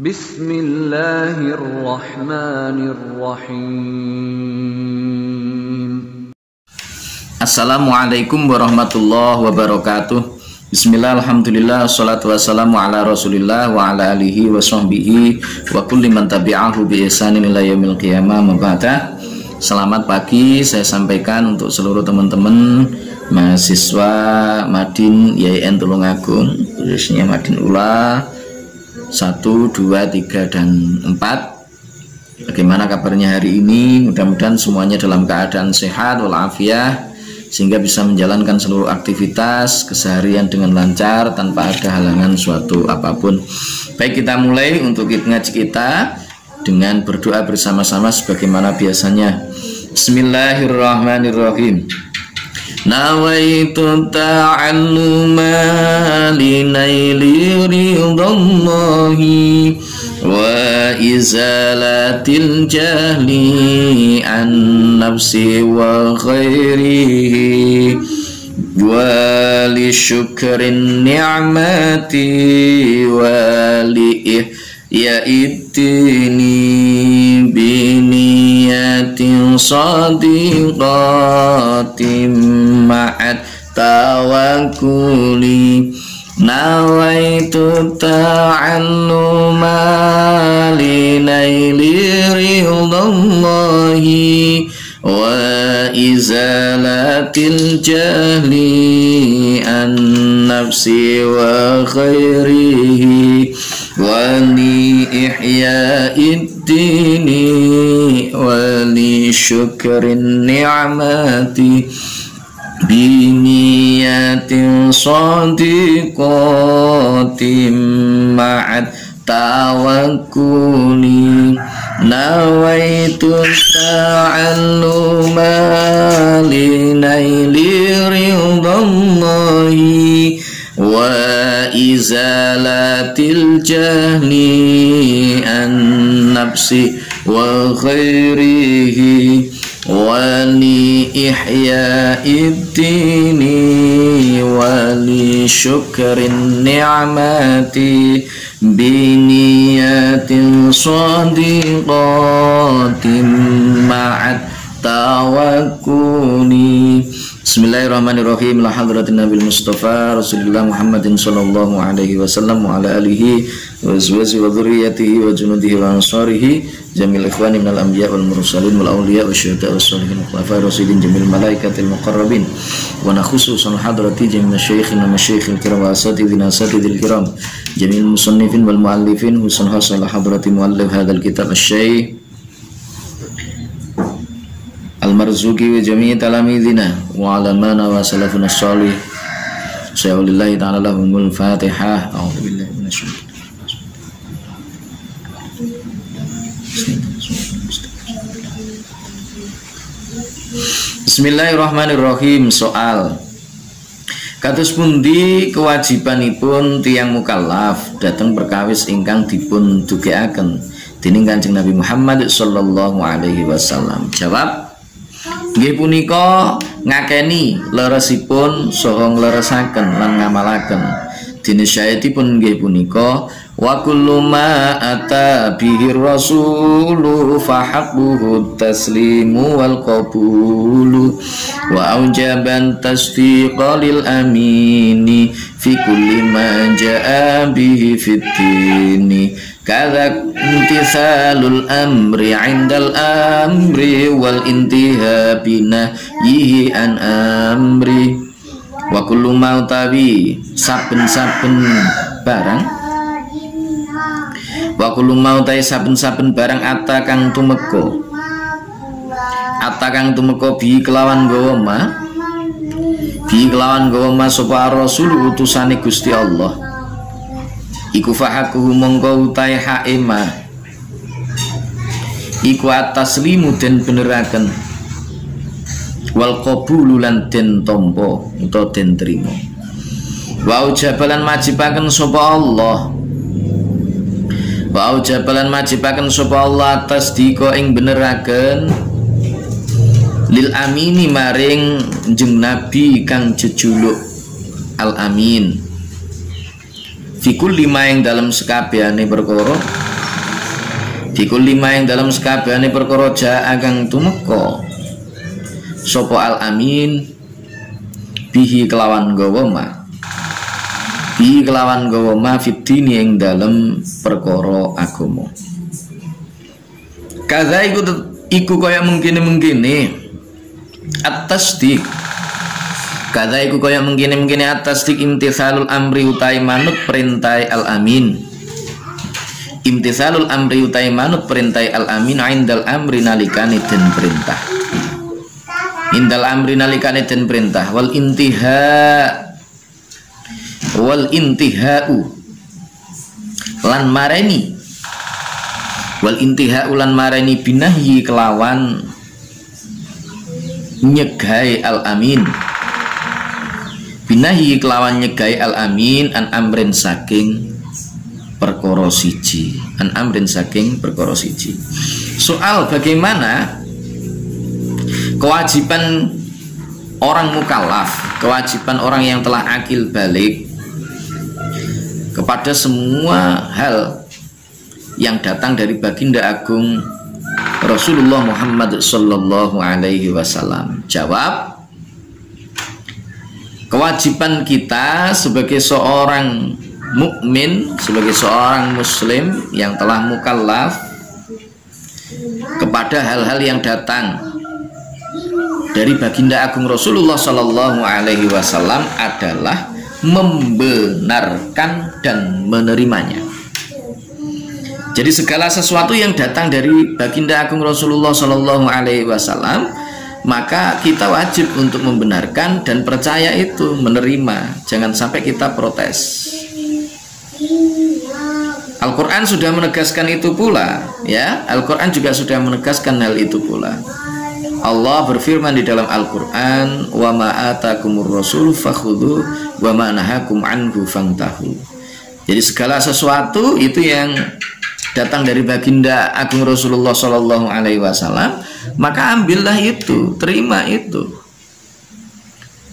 Bismillahirrahmanirrahim. Assalamualaikum warahmatullahi wabarakatuh. Bismillah, alhamdulillah, salatu wassalamu ala rasulillah wa ala alihi wa sahbihi wa kulli man tabi'ahu bi ihsanin ila yaumil qiyamah. Mabada. Selamat pagi saya sampaikan untuk seluruh teman-teman mahasiswa Madin YIN Tulungagung, khususnya Madin Ula 1, 2, 3, dan 4. Bagaimana kabarnya hari ini? Mudah-mudahan semuanya dalam keadaan sehat walafiat, sehingga bisa menjalankan seluruh aktivitas keseharian dengan lancar tanpa ada halangan suatu apapun. Baik, kita mulai untuk ngaji kita dengan berdoa bersama-sama sebagaimana biasanya. Bismillahirrahmanirrahim. Nawaitu ta'alluma linaili ridallahi wa izalatil jahli an nafsi wa khairihi wa li syukrin ni'mati wa li ihtini biniyatin sadiqatin ma'at tawakkuli. Nawaitu ta'alluma linaili ridallahi wa izalatil jahli an nafsi wa khairihi wa li ihya'id dini wa li syukrin ni'mati biniyatin sadiqatin ma'at tawakkuli. Nawaitu ta'alluma linaili ridallahi wa izalatil jahli an nafsi wa khairihi wa li ihya'id dini wa li syukrin ni'mati biniyatin sadiqatin ma'at tawakkuli. Bismillahirrahmanirrahim. La hadratin Nabil Mustafa Rasulullah Muhammadin sallallahu alaihi wasallam wa ala alihi wa azwajihi wa dhurriyyatihi wa junudihi wa ansarihi jamil ikhwani minal anbiya wal mursalin wal awliya wa syuhada was sholihin wa khulafa'ir rasyidin jamil malaikatil muqarrabin wa nakhususan hadrati jamil masyayikhina masyayikhil kiram wa asatidina asatidil kiram jamil musannifin wal muallifin husan hasal hadrati muallif hadzal kitab asy-syaikh Al-Marzuki wa jami'i talamidina wa alamana wa salafuna sholih. Syai'ulillahi ta'ala lahumul fatihah. A'udzubillahi minasyaitonir rajim. Bismillahirrahmanirrahim. Soal: kados pundi kewajibanipun tiyang mukallaf dateng perkawis ingkang dipun dugekaken dening Kanjeng Nabi Muhammad sallallahu alaihi wasallam? Jawab: nggih punika ngakeni leresipun saha ngleresaken lan ngamalaken. Dene syahidipun nggih punika wa kullu ma ata bihi rasulu fa haqquhu taslimu wal qabulu wa aujaban tasdiqa lil amini fi kulli ma jaa bihi fid dini kadza imtithalul amri 'indal amri wal intiha binahyihi an amri. Wa kullu ma utawi saben-saben barang wa kullu ma utawi saben-saben barang ata kang tumeka bi kelawan gawa ma sapa rasul utusane Gusti Allah iku fahakuhu mongko utahe hae ma iku ataslimu den beneraken wal qabulu lan den tampa utawa den trima. Wa ujabalan majibaken sapa Allah atas dika ing beneraken lil amini maring jeng nabi kang jejuluk al amin Fikul lima yang dalam sekabehane perkara, fikul lima yang dalam sekabehane perkara jaa kang tumeka sapa al amin bihi kelawan gawa ma, bihi kelawan gawa ma fitini yang dalam perkara agama. Kaza iku kaya mungkin at-tasdiq. Kaza iku kaya mungkin at-tasdiq imtithalul amri utai manut perintah al-amin. Imtithalul amri utai manut perintah al-amin indal amri nalikane den perintah. Indal amri nalikane den perintah wal intihau lan mareni wal intihau lan mareni binahyi kelawan nyegai al-amin, binahi kelawan nyegai al-amin an amrin saking perkara siji, an amrin saking perkara siji. Soal bagaimana kewajiban orang mukallaf, kewajiban orang yang telah akil balik kepada semua hal yang datang dari baginda agung Rasulullah Muhammad sallallahu alaihi wasallam. Jawab, kewajiban kita sebagai seorang mukmin, sebagai seorang muslim yang telah mukallaf kepada hal-hal yang datang dari baginda agung Rasulullah sallallahu alaihi wasallam adalah membenarkan dan menerimanya. Jadi segala sesuatu yang datang dari baginda agung Rasulullah sallallahu alaihi wasallam, maka kita wajib untuk membenarkan dan percaya itu, menerima. Jangan sampai kita protes. Al-Quran sudah menegaskan itu pula, ya. Al-Quran juga sudah menegaskan hal itu pula. Allah berfirman di dalam Al-Quran, wa ma atakumur rasul fakhudhu wa ma nahakum anhu fantahu. Jadi segala sesuatu itu yang datang dari baginda agung Rasulullah sallallahu alaihi wasallam, maka ambillah itu, terima itu.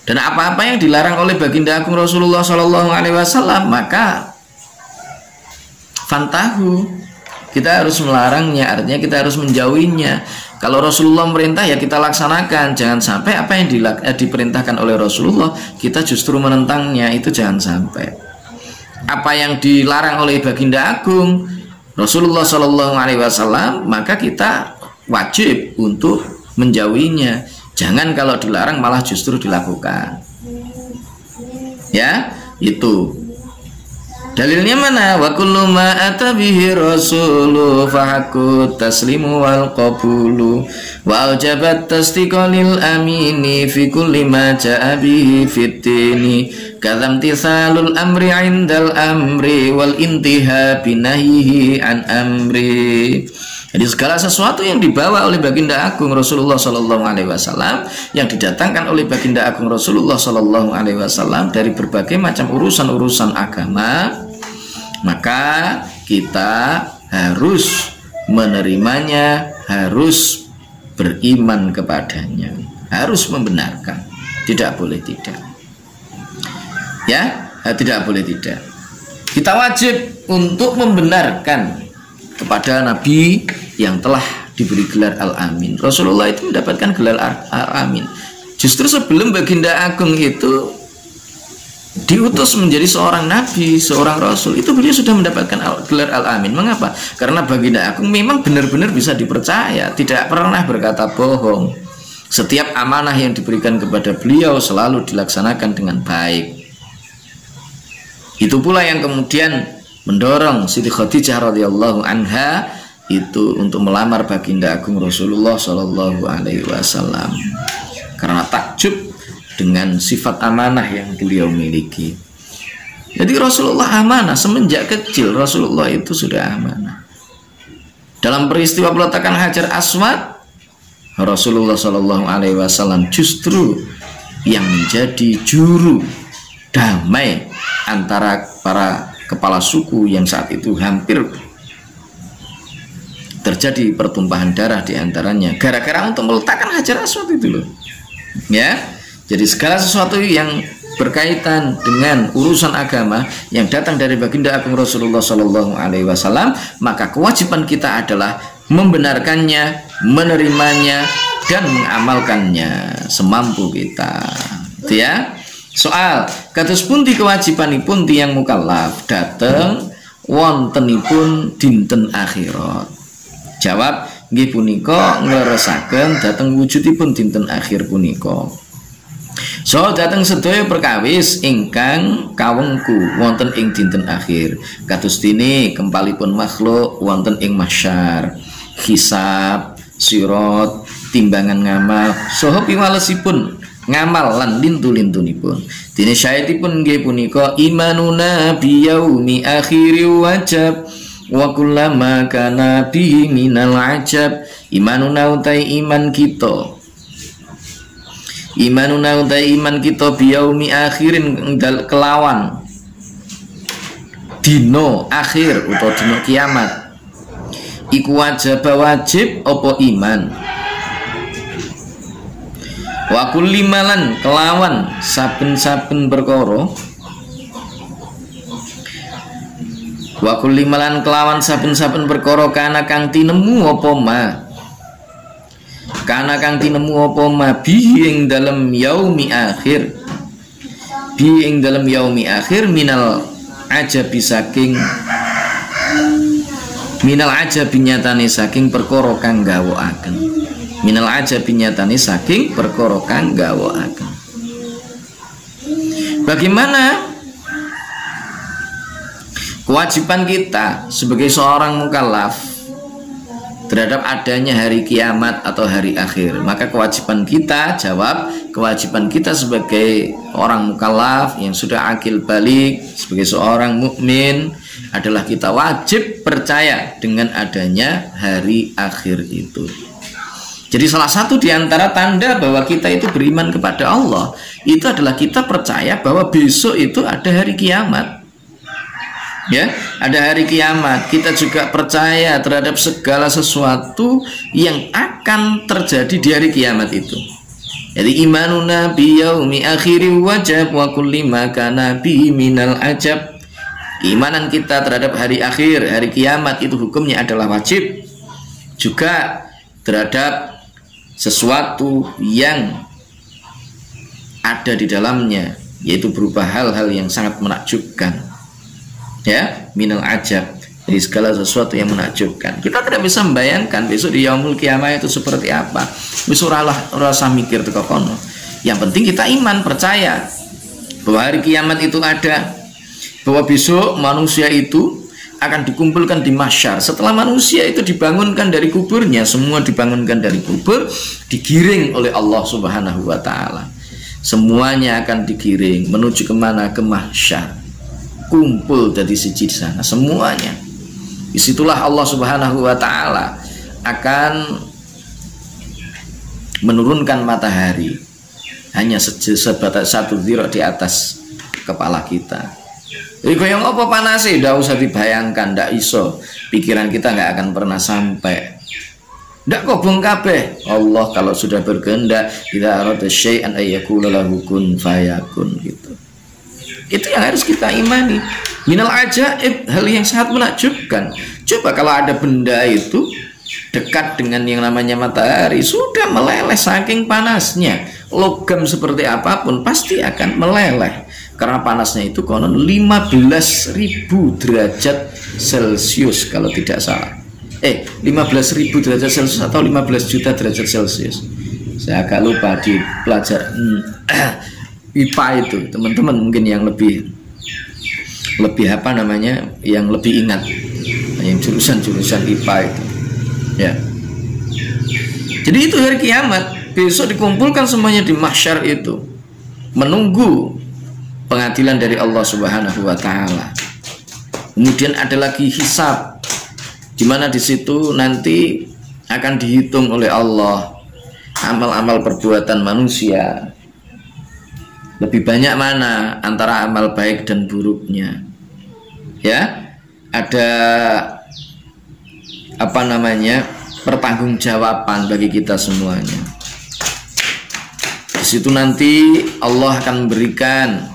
Dan apa-apa yang dilarang oleh baginda agung Rasulullah sallallahu alaihi wasallam, maka fantahu, kita harus melarangnya, artinya kita harus menjauhinya. Kalau Rasulullah merintah ya kita laksanakan. Jangan sampai apa yang diperintahkan oleh Rasulullah kita justru menentangnya, itu jangan sampai. Apa yang dilarang oleh baginda agung Rasulullah sallallahu alaihi wasallam, maka kita wajib untuk menjauhinya. Jangan kalau dilarang malah justru dilakukan. Ya, itu. Dalilnya mana? Wa kullu ma atabihi rasulu fahakut taslimu wal qabulu wa aujabat tasdiqa lil amini fi kulli ma ja'a bihi fitini kadzam tisalul amri indal amri wal intiha binahyihi an amri. Jadi segala sesuatu yang dibawa oleh baginda agung Rasulullah sallallahu alaihi wasallam, yang didatangkan oleh baginda agung Rasulullah sallallahu alaihi wasallam dari berbagai macam urusan-urusan agama, maka kita harus menerimanya, harus beriman kepadanya, harus membenarkan, tidak boleh tidak. Ya, tidak boleh tidak. Kita wajib untuk membenarkan kepada Nabi yang telah diberi gelar Al-Amin. Rasulullah itu mendapatkan gelar Al-Amin justru sebelum baginda agung itu diutus menjadi seorang nabi, seorang rasul. Itu beliau sudah mendapatkan gelar Al-Amin. Mengapa? Karena baginda agung memang benar-benar bisa dipercaya, tidak pernah berkata bohong. Setiap amanah yang diberikan kepada beliau selalu dilaksanakan dengan baik. Itu pula yang kemudian mendorong Siti Khadijah radhiyallahu anha itu untuk melamar baginda agung Rasulullah sallallahu alaihi wasallam karena takjub dengan sifat amanah yang beliau miliki. Jadi Rasulullah amanah semenjak kecil. Rasulullah itu sudah amanah. Dalam peristiwa peletakan Hajar Aswad, Rasulullah sallallahu alaihi wasallam justru yang menjadi juru damai antara para kepala suku yang saat itu hampir terjadi pertumpahan darah di antaranya gara-gara untuk meletakkan Hajar Aswad itu loh. Ya. Jadi segala sesuatu yang berkaitan dengan urusan agama yang datang dari baginda agung Rasulullah Shallallahu Alaihi Wasallam, maka kewajiban kita adalah membenarkannya, menerimanya, dan mengamalkannya semampu kita. Itu ya. Soal kados pundi kewajibanipun tiyang mukallaf dateng wontenipun dinten akhirat. Jawab, nggih punika ngleresaken dhateng wujudipun dinten akhir punika. So dhateng sedaya perkawis ingkang kawengku wonten ing dinten akhir. Kados dene kempalipun makhluk wonten ing mahsyar, hisab, sirat, timbangan ngamal, saha piwalesipun ngamal lan lintu-lintunipun. Dene syaitipun nggih punika imanuna biyaumi akhiri wajab wa kullama kana bihi minal ajab. Imanuna utai iman kita, imanuna utai iman kita biyaumi akhirin kelawan dino akhir utawa dino kiamat iku wajib apa iman. Wa kulli malan kelawan saben-saben perkara, wa kulli malan kelawan saben-saben perkara kana kang tinemu apa ma, kana kang tinemu apa ma bihi ing dalem yaumi akhir, bihi ing dalem yaumi akhir minal ajabi saking minal ajabi nyatane saking perkara kang gawakaken, minal ajabi nyatane saking perkara kang gawakaken. Bagaimana kewajiban kita sebagai seorang mukallaf terhadap adanya hari kiamat atau hari akhir? Maka kewajiban kita, jawab, kewajiban kita sebagai orang mukallaf yang sudah akil balik, sebagai seorang mukmin adalah kita wajib percaya dengan adanya hari akhir itu. Jadi salah satu di antara tanda bahwa kita itu beriman kepada Allah itu adalah kita percaya bahwa besok itu ada hari kiamat. Ya, ada hari kiamat. Kita juga percaya terhadap segala sesuatu yang akan terjadi di hari kiamat itu. Jadi imanuna biyaumi akhiri wajab wa kulli ma kana bi minal ajab. Imanan kita terhadap hari akhir, hari kiamat itu hukumnya adalah wajib. Juga terhadap sesuatu yang ada di dalamnya, yaitu berupa hal-hal yang sangat menakjubkan, ya, minal ajab, jadi segala sesuatu yang menakjubkan. Kita tidak bisa membayangkan besok di yaumul kiamah itu seperti apa. Besok rasa mikir teko kono. Yang penting kita iman, percaya bahwa hari kiamat itu ada, bahwa besok manusia itu akan dikumpulkan di mahsyar. Setelah manusia itu dibangunkan dari kuburnya, semua dibangunkan dari kubur, digiring oleh Allah Subhanahu wa Ta'ala. Semuanya akan digiring menuju kemana? Ke mahsyar. Kumpul dari siji di sana semuanya. Disitulah Allah Subhanahu wa Ta'ala akan menurunkan matahari hanya sebatas satu dhira' di atas kepala kita. Iku yang apa panas sih? Ndak usah dibayangkan, ndak iso. Pikiran kita nggak akan pernah sampai. Ndak kobong kabeh. Allah kalau sudah berkehendak, idza arada syai'an ayyakula lahu kun fayakun gitu. Itu yang harus kita imani. Minal ajaib, hal yang sangat menakjubkan. Coba kalau ada benda itu dekat dengan yang namanya matahari, sudah meleleh saking panasnya. Logam seperti apapun pasti akan meleleh. Karena panasnya itu konon 15.000 derajat Celcius kalau tidak salah. 15.000 derajat Celcius atau 15 juta derajat Celcius. Saya agak lupa di pelajaran IPA itu. Teman-teman mungkin yang lebih apa namanya, yang lebih ingat, yang jurusan IPA itu. Ya. Jadi itu hari kiamat. Besok dikumpulkan semuanya di mahsyar itu, menunggu pengadilan dari Allah Subhanahu wa Ta'ala. Kemudian ada lagi hisab, di mana di situ nanti akan dihitung oleh Allah amal-amal perbuatan manusia. Lebih banyak mana antara amal baik dan buruknya. Ya, ada apa namanya, pertanggungjawaban bagi kita semuanya. Di situ nanti Allah akan memberikan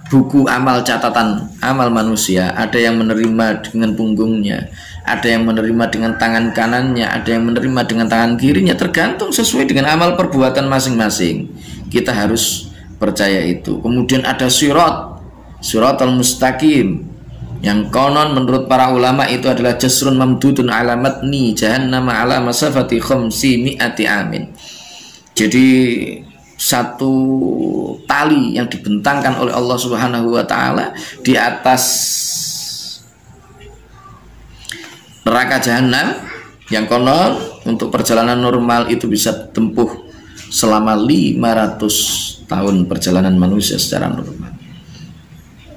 buku amal, catatan amal manusia. Ada yang menerima dengan punggungnya, ada yang menerima dengan tangan kanannya, ada yang menerima dengan tangan kirinya, tergantung sesuai dengan amal perbuatan masing-masing. Kita harus percaya itu. Kemudian ada siratal mustaqim, yang konon menurut para ulama itu adalah jasrun mamdudun ala matni jahannam ala masafati khamsi mi'ati amin. Jadi satu tali yang dibentangkan oleh Allah Subhanahu wa taala di atas neraka jahanam, yang konon untuk perjalanan normal itu bisa tempuh selama 500 tahun perjalanan manusia secara normal.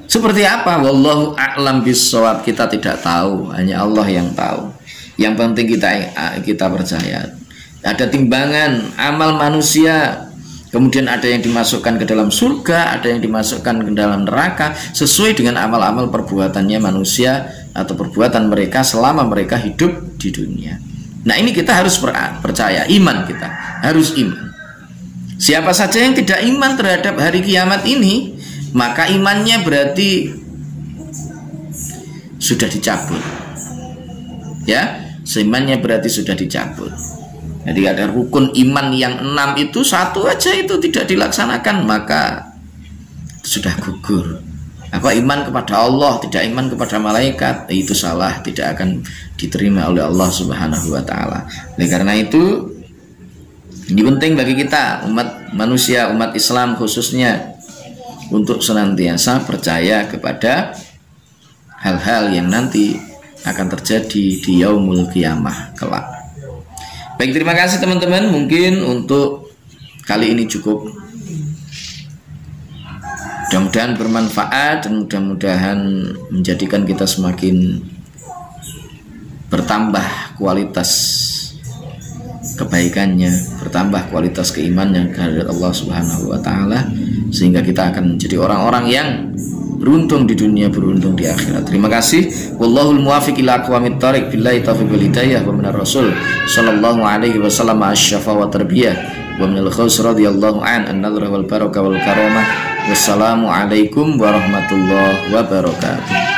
Seperti apa? Wallahu a'lam bissawab. Kita tidak tahu, hanya Allah yang tahu. Yang penting kita percaya. Ada timbangan amal manusia, kemudian ada yang dimasukkan ke dalam surga, ada yang dimasukkan ke dalam neraka sesuai dengan amal-amal perbuatannya manusia atau perbuatan mereka selama mereka hidup di dunia. Nah, ini kita harus percaya, iman kita harus iman. Siapa saja yang tidak iman terhadap hari kiamat ini, maka imannya berarti sudah dicabut. Ya, seimannya berarti sudah dicabut. Jadi ada rukun iman yang 6 itu, satu aja itu tidak dilaksanakan, maka sudah gugur. Apa iman kepada Allah, tidak iman kepada malaikat, itu salah, tidak akan diterima oleh Allah Subhanahu wa taala. Oleh karena itu, ini penting bagi kita umat manusia, umat Islam khususnya, untuk senantiasa percaya kepada hal-hal yang nanti akan terjadi di yaumul qiyamah kelak. Baik, terima kasih teman-teman. Mungkin untuk kali ini cukup. Mudah-mudahan bermanfaat dan mudah-mudahan menjadikan kita semakin bertambah kualitas kebaikannya, bertambah kualitas keimanan kepada Allah Subhanahu wa taala, sehingga kita akan menjadi orang-orang yang beruntung di dunia, beruntung di akhirat. Terima kasih. Wallahul muwaffiq ila aqwamit thoriq. Billahi taufiq wal hidayah. Wa minar rasul sallallahu alaihi wasallam asy-syafa wa tarbiyah wa minal khaus radhiyallahu an nadhra wal barakah wal karamah. Wassalamu alaikum warahmatullahi wabarakatuh.